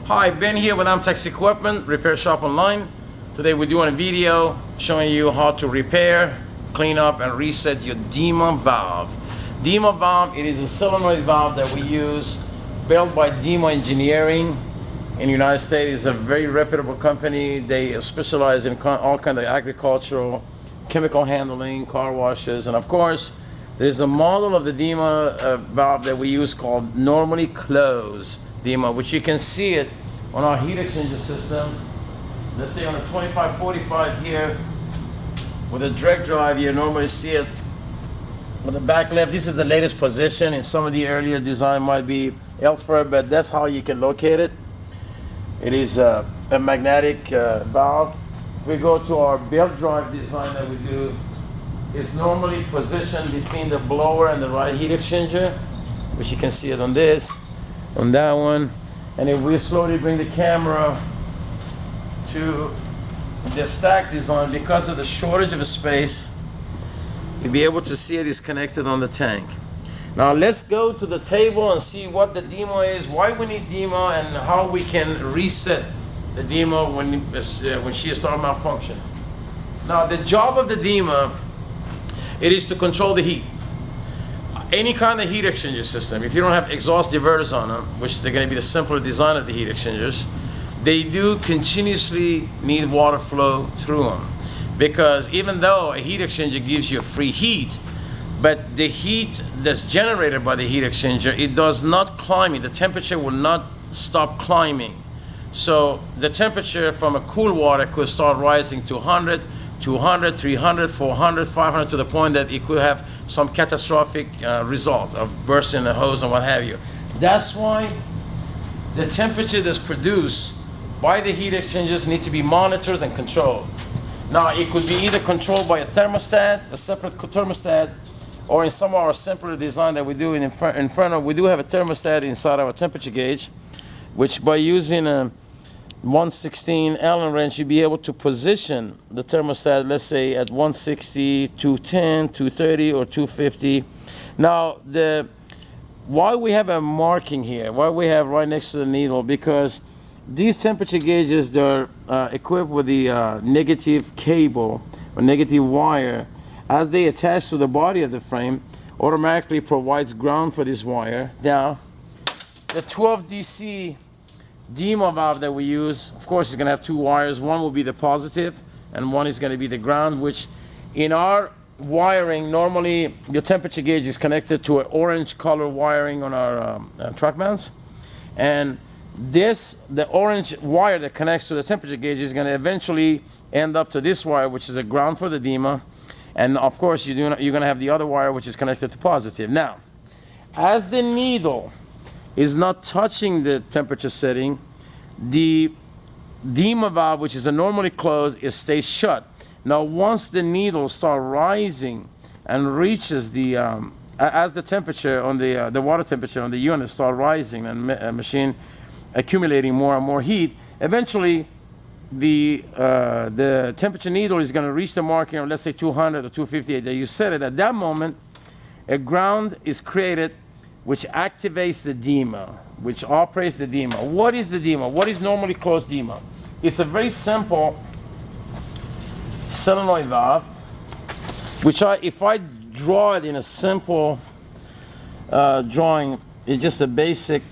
Hi, Ben here with Amtex Equipment, Repair Shop Online. Today we're doing a video showing you how to repair, clean up, and reset your Dema valve. Dema valve, it is a solenoid valve that we use, built by Dema Engineering in the United States. It's a very reputable company. They specialize in all kinds of agricultural, chemical handling, car washes, and of course, there's a model of the Dema valve that we use called normally closed Dema, which you can see it on our heat exchanger system. Let's say on a 2545 here with a direct drive, you normally see it with the back left. This is the latest position. In some of the earlier design might be elsewhere, but that's how you can locate it. It is a magnetic valve. We go to our belt drive design that we do. It's normally positioned between the blower and the right heat exchanger, which you can see it on this, on that one. And if we slowly bring the camera to the stack design, because of the shortage of space, you'll be able to see it is connected on the tank. Now let's go to the table and see what the Dema is, why we need Dema, and how we can reset the Dema when she starts malfunction. Now the job of the Dema, it is to control the heat. Any kind of heat exchanger system, if you don't have exhaust diverters on them, which they're going to be the simpler design of the heat exchangers, they do continuously need water flow through them. Because even though a heat exchanger gives you free heat, but the heat that's generated by the heat exchanger, it does not climb. The temperature will not stop climbing. So the temperature from a cool water could start rising to 100, 200, 300, 400, 500, to the point that it could have some catastrophic result of bursting the hose and what have you. That's why the temperature that's produced by the heat exchangers need to be monitored and controlled. Now it could be either controlled by a thermostat, a separate thermostat, or in some of our simpler design that we do in Inferno, we do have a thermostat inside our temperature gauge, which by using a 116 Allen wrench, you'll be able to position the thermostat, let's say at 160, 210, 230, or 250. Now, why we have a marking here, why we have right next to the needle, because these temperature gauges, they're equipped with the negative cable or negative wire. As they attach to the body of the frame, automatically provides ground for this wire. Now, the 12 DC Dema valve that we use, of course, is going to have two wires. One will be the positive, and one is going to be the ground, which in our wiring, normally your temperature gauge is connected to an orange color wiring on our truck mounts. And the orange wire that connects to the temperature gauge is going to eventually end up to this wire, which is a ground for the Dema. And of course, you're going to have the other wire, which is connected to positive. Now, as the needle is not touching the temperature setting, the Dema valve, which is normally closed, it stays shut. Now, once the needle starts rising and reaches as the temperature on the water temperature on the unit start rising and machine accumulating more and more heat, eventually the temperature needle is going to reach the marking of, let's say, 200 or 258 that you set it. At that moment, a ground is created which activates the Dema, which operates the Dema. What is the Dema? What is normally closed Dema? It's a very simple solenoid valve, which if I draw it in a simple drawing, it's just a basic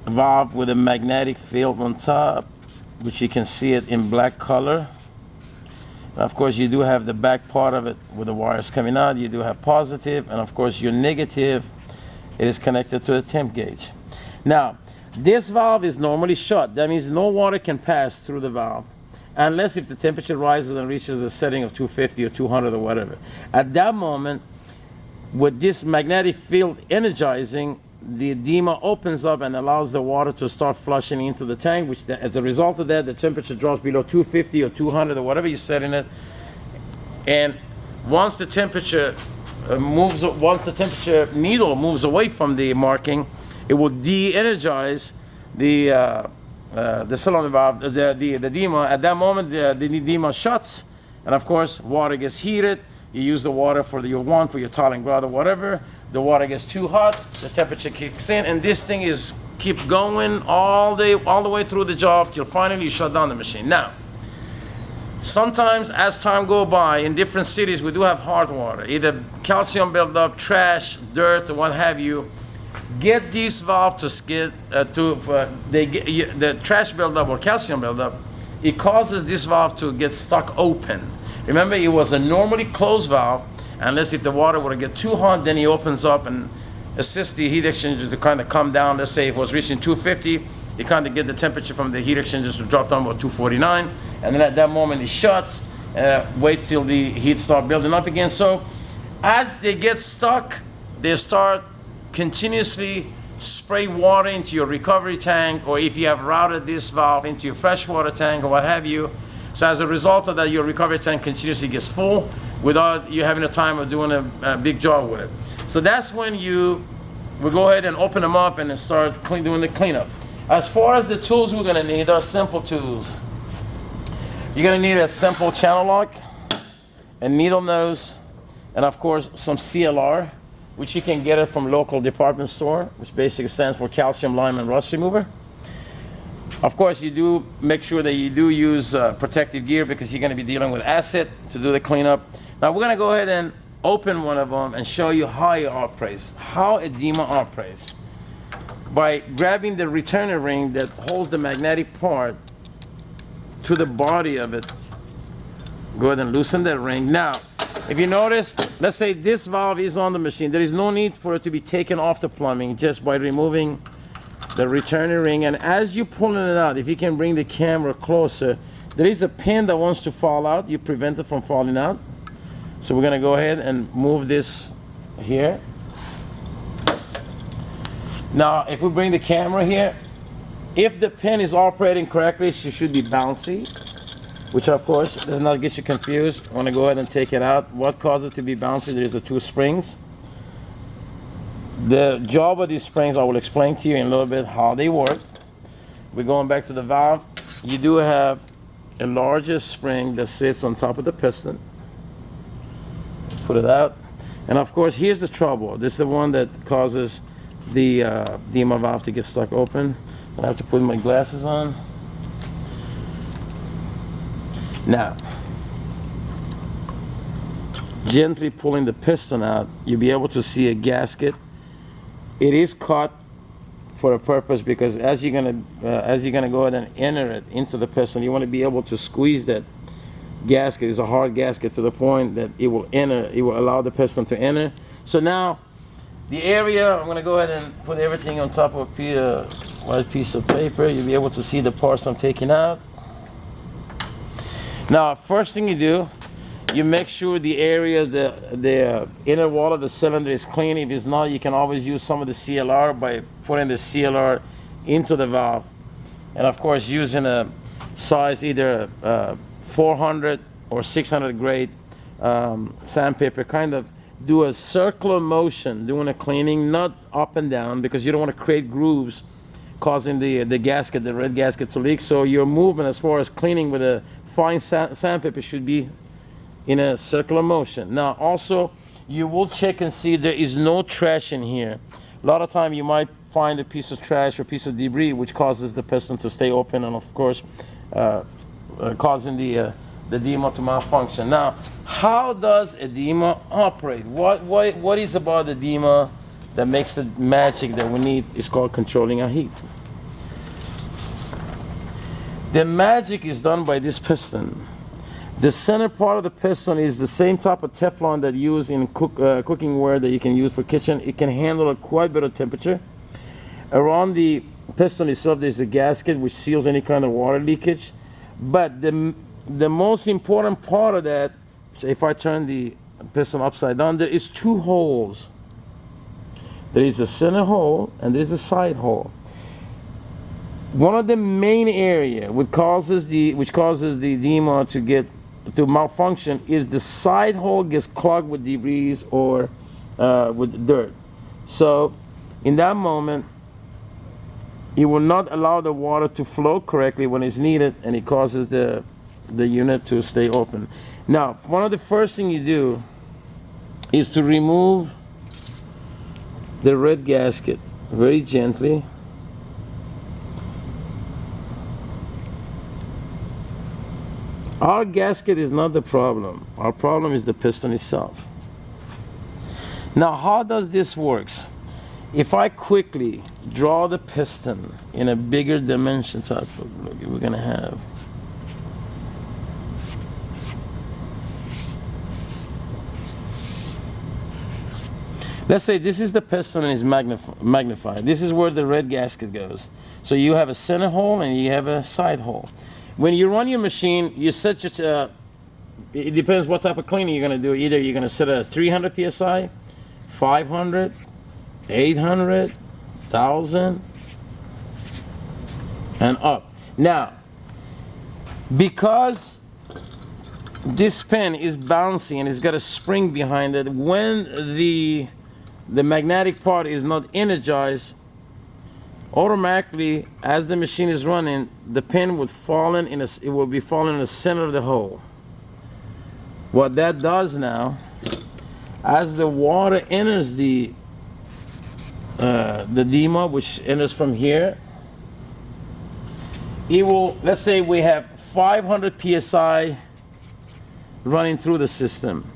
valve with a magnetic field on top, which you can see it in black color. And of course, you do have the back part of it with the wires coming out. You do have positive, and of course, your negative, it is connected to the temp gauge. Now, this valve is normally shut. That means no water can pass through the valve, unless if the temperature rises and reaches the setting of 250 or 200 or whatever. At that moment, with this magnetic field energizing, the Dema opens up and allows the water to start flushing into the tank, which as a result of that, the temperature drops below 250 or 200 or whatever you set in it. And once the temperature needle moves away from the marking, it will de-energize the cylinder valve, the Dema. At that moment, the Dema shuts, and of course, water gets heated. You use the water for your tile and grout or whatever. The water gets too hot, the temperature kicks in, and this thing is keep going all the way through the job till finally you shut down the machine. Now, sometimes as time go by in different cities, we do have hard water, either calcium buildup, trash, dirt, or what have you. Get these valves to skid the trash buildup or calcium buildup. It causes this valve to get stuck open. Remember, it was a normally closed valve, unless if the water were to get too hot, then it opens up and assists the heat exchanger to kind of come down. Let's say if it was reaching 250, it kind of get the temperature from the heat exchangers to drop down about 249, and then at that moment it shuts, waits till the heat start building up again. So as they get stuck, they start continuously spray water into your recovery tank, or if you have routed this valve into your freshwater tank or what have you. So as a result of that, your recovery tank continuously gets full without you having a time of doing a big job with it. So that's when we go ahead and open them up and then start doing the cleanup. As far as the tools we're gonna need, are simple tools. You're gonna need a simple channel lock, a needle nose, and of course some CLR, which you can get it from local department store, which basically stands for calcium, lime, and rust remover. Of course, you do make sure that you do use protective gear, because you're gonna be dealing with acid to do the cleanup. Now we're gonna go ahead and open one of them and show you how it operates, how a Dema operates. By grabbing the returner ring that holds the magnetic part to the body of it. Go ahead and loosen that ring. Now, if you notice, let's say this valve is on the machine. There is no need for it to be taken off the plumbing, just by removing the returner ring. And as you're pulling it out, if you can bring the camera closer, there is a pin that wants to fall out. You prevent it from falling out. So we're gonna go ahead and move this here. Now, if we bring the camera here, if the pin is operating correctly, she should be bouncy, which of course does not get you confused. I want to go ahead and take it out. What causes it to be bouncy? There's the two springs. The job of these springs, I will explain to you in a little bit how they work. We're going back to the valve. You do have a larger spring that sits on top of the piston. Put it out. And of course, here's the trouble. This is the one that causes the Dema valve to get stuck open. I have to put my glasses on. Now, gently pulling the piston out, you'll be able to see a gasket. It is cut for a purpose, because as you're gonna go ahead and enter it into the piston, you want to be able to squeeze that gasket. It's a hard gasket to the point that it will enter. It will allow the piston to enter. So now, the area, I'm going to go ahead and put everything on top of a white piece of paper. You'll be able to see the parts I'm taking out. Now, first thing you do, you make sure the area, the inner wall of the cylinder is clean. If it's not, you can always use some of the CLR by putting the CLR into the valve. And of course, using a size either 400 or 600 grade sandpaper, kind of do a circular motion doing a cleaning, not up and down, because you don't want to create grooves causing the gasket, the red gasket, to leak. So your movement as far as cleaning with a fine sandpaper should be in a circular motion. Now also, you will check and see there is no trash in here. A lot of time you might find a piece of trash or piece of debris which causes the piston to stay open, and of course causing the Dema to malfunction. Now, how does a Dema operate? What is about the Dema that makes the magic that we need? Is called controlling our heat. The magic is done by this piston. The center part of the piston is the same type of Teflon that you use in cooking ware that you can use for kitchen. It can handle a quite bit of temperature. Around the piston itself, there's a gasket which seals any kind of water leakage. But the most important part of that, if I turn the piston upside down, there is two holes. There is a center hole and there's a side hole. One of the main area which causes the Dema to malfunction is the side hole gets clogged with debris or with dirt. So in that moment, it will not allow the water to flow correctly when it's needed, and it causes the unit to stay open. Now, one of the first things you do is to remove the red gasket very gently. Our gasket is not the problem. Our problem is the piston itself. Now, how does this works? If I quickly draw the piston in a bigger dimension type of look, we're gonna have. Let's say this is the piston and it's magnified. This is where the red gasket goes. So you have a center hole and you have a side hole. When you run your machine, you set your, it depends what type of cleaning you're gonna do. Either you're gonna set at 300 PSI, 500, 800, 1000, and up. Now, because this pin is bouncy and it's got a spring behind it, when the magnetic part is not energized, automatically as the machine is running, the pin would fall in it will be falling in the center of the hole. What that does now, as the water enters the Dema, which enters from here, it will, let's say we have 500 psi running through the system.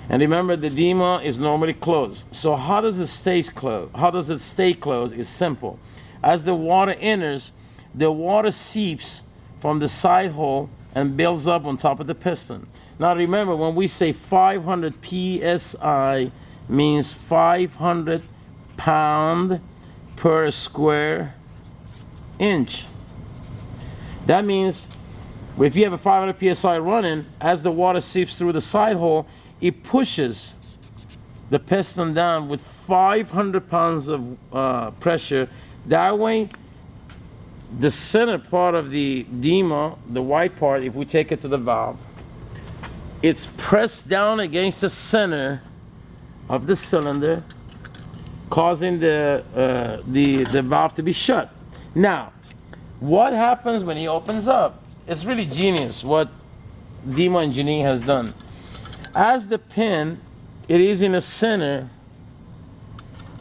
And remember, the Dema is normally closed. So how does it stay closed? How does it stay closed? It's simple. As the water enters, the water seeps from the side hole and builds up on top of the piston. Now remember, when we say 500 psi, means 500 pound per square inch. That means if you have a 500 psi running, as the water seeps through the side hole, it pushes the piston down with 500 pounds of pressure. That way, the center part of the Dema, the white part, if we take it to the valve, it's pressed down against the center of the cylinder, causing the valve to be shut. Now, what happens when he opens up? It's really genius what Dema Engineering has done. As the pin, it is in the center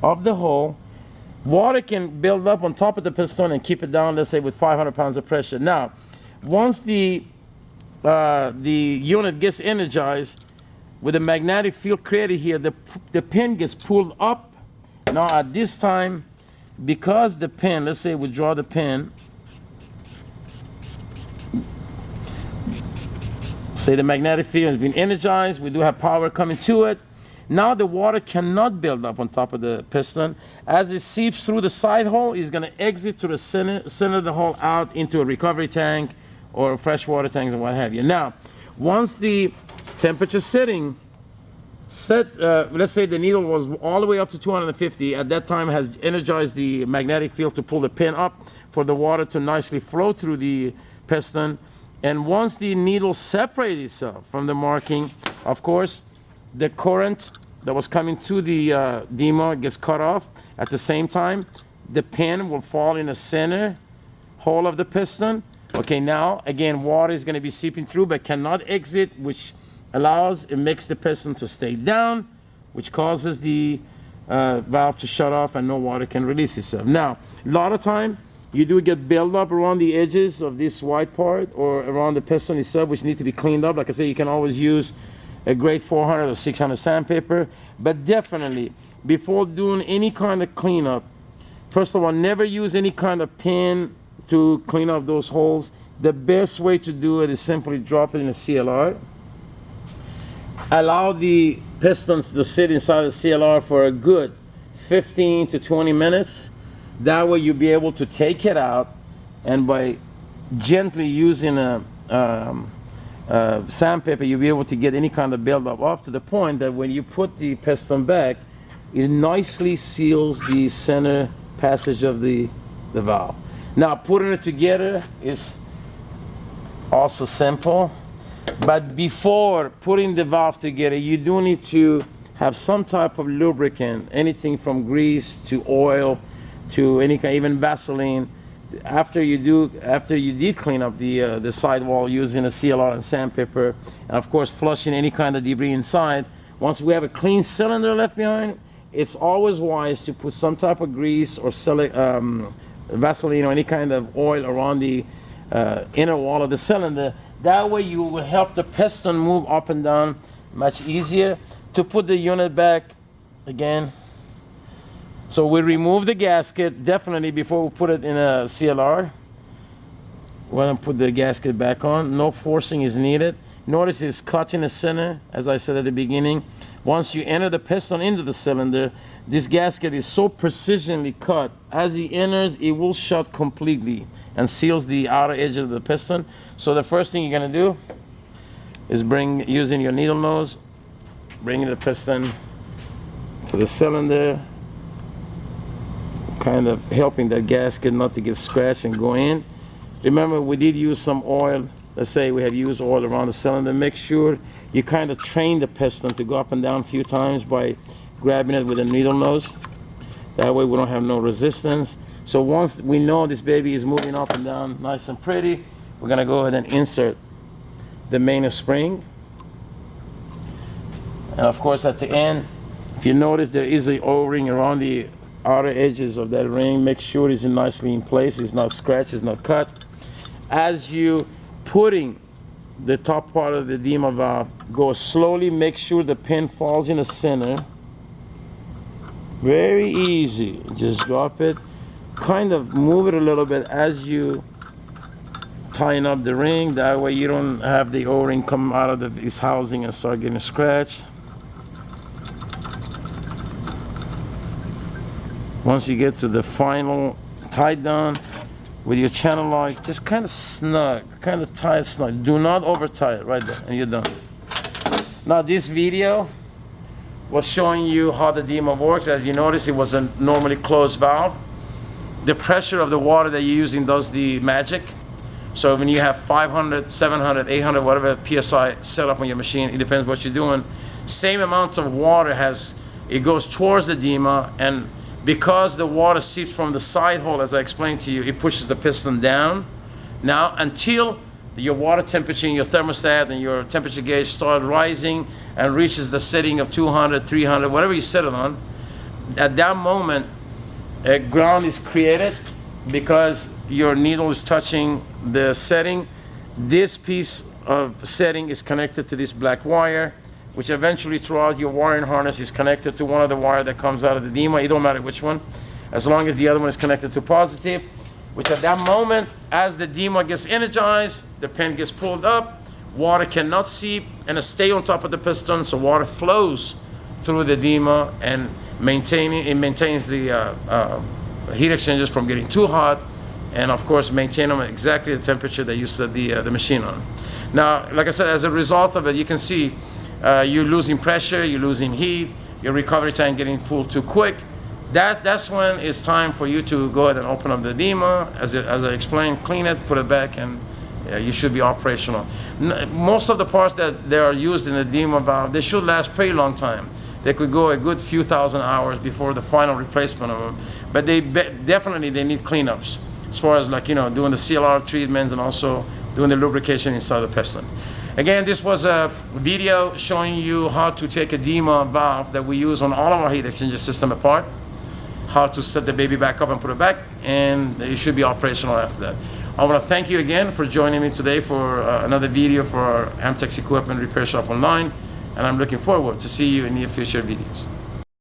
of the hole, water can build up on top of the piston and keep it down, let's say with 500 pounds of pressure. Now, once the unit gets energized, with the magnetic field created here, the pin gets pulled up. Now at this time, because the pin, let's say we draw the pin, say the magnetic field has been energized, we do have power coming to it. Now the water cannot build up on top of the piston. As it seeps through the side hole, it's going to exit to the center of the hole out into a recovery tank or freshwater tanks and what have you. Now, once the temperature setting set, let's say the needle was all the way up to 250, at that time has energized the magnetic field to pull the pin up for the water to nicely flow through the piston. And once the needle separates itself from the marking, of course, the current that was coming to the Dema gets cut off. At the same time, the pin will fall in the center hole of the piston. Okay, now, again, water is going to be seeping through but cannot exit, which it makes the piston to stay down, which causes the valve to shut off and no water can release itself. Now, a lot of time, you do get buildup around the edges of this white part or around the piston itself, which need to be cleaned up. Like I said, you can always use a grade 400 or 600 sandpaper, but definitely before doing any kind of cleanup, first of all, never use any kind of pin to clean up those holes. The best way to do it is simply drop it in a CLR. Allow the pistons to sit inside the CLR for a good 15 to 20 minutes. That way you'll be able to take it out, and by gently using a sandpaper, you'll be able to get any kind of buildup off, to the point that when you put the piston back, it nicely seals the center passage of the valve. Now, putting it together is also simple, but before putting the valve together, you do need to have some type of lubricant, anything from grease to oil to any kind, even Vaseline. After you did clean up the sidewall using a CLR and sandpaper, and of course flushing any kind of debris inside. Once we have a clean cylinder left behind, it's always wise to put some type of grease or Vaseline or any kind of oil around the inner wall of the cylinder. That way you will help the piston move up and down much easier. To put the unit back again, so we remove the gasket definitely before we put it in a CLR. We're going to put the gasket back on. No forcing is needed. Notice it's cut in the center, as I said at the beginning. Once you enter the piston into the cylinder, this gasket is so precisionally cut. As it enters, it will shut completely and seals the outer edge of the piston. So the first thing you're going to do is using your needle nose, bringing the piston to the cylinder, kind of helping that gasket not to get scratched and go in. Remember, we did use some oil. Let's say we have used oil around the cylinder. Make sure you kind of train the piston to go up and down a few times by grabbing it with a needle nose. That way we don't have no resistance. So once we know this baby is moving up and down nice and pretty, we're going to go ahead and insert the main spring. And of course at the end, if you notice there is an O-ring around the outer edges of that ring. Make sure it's nicely in place, it's not scratched, it's not cut. As you putting the top part of the Dema valve, go slowly, make sure the pin falls in the center. Very easy, just drop it, kind of move it a little bit as you tighten up the ring. That way you don't have the O-ring come out of this housing and start getting scratched. Once you get to the final tight down with your channel lock, just kind of snug, kind of tie it snug. Do not over tie it right there, and you're done. Now this video was showing you how the Dema works. As you notice, it was a normally closed valve. The pressure of the water that you're using does the magic. So when you have 500, 700, 800, whatever PSI set up on your machine, it depends what you're doing. Same amount of water it goes towards the Dema, and because the water seeps from the side hole, as I explained to you, it pushes the piston down. Now, until your water temperature in your thermostat and your temperature gauge start rising and reaches the setting of 200, 300, whatever you set it on, at that moment, a ground is created because your needle is touching the setting. This piece of setting is connected to this black wire, which eventually throughout your wiring harness is connected to one of the wire that comes out of the Dema. It don't matter which one, as long as the other one is connected to positive, which at that moment, as the Dema gets energized, the pin gets pulled up, water cannot seep and stay on top of the piston, so water flows through the Dema and maintains the heat exchangers from getting too hot, and of course maintain them at exactly the temperature that you set the machine on. Now, like I said, as a result of it, you can see you're losing pressure, you're losing heat, your recovery time getting full too quick. That's when it's time for you to go ahead and open up the Dema, as I explained, clean it, put it back, and you should be operational. Most of the parts that they are used in the Dema valve, they should last a pretty long time. They could go a good few thousand hours before the final replacement of them, but definitely they need cleanups, as far as doing the CLR treatments and also doing the lubrication inside the piston. Again, this was a video showing you how to take a Dema valve that we use on all of our heat exchanger system apart, how to set the baby back up and put it back, and it should be operational after that. I want to thank you again for joining me today for another video for our Amtex Equipment Repair Shop Online, and I'm looking forward to see you in near future videos.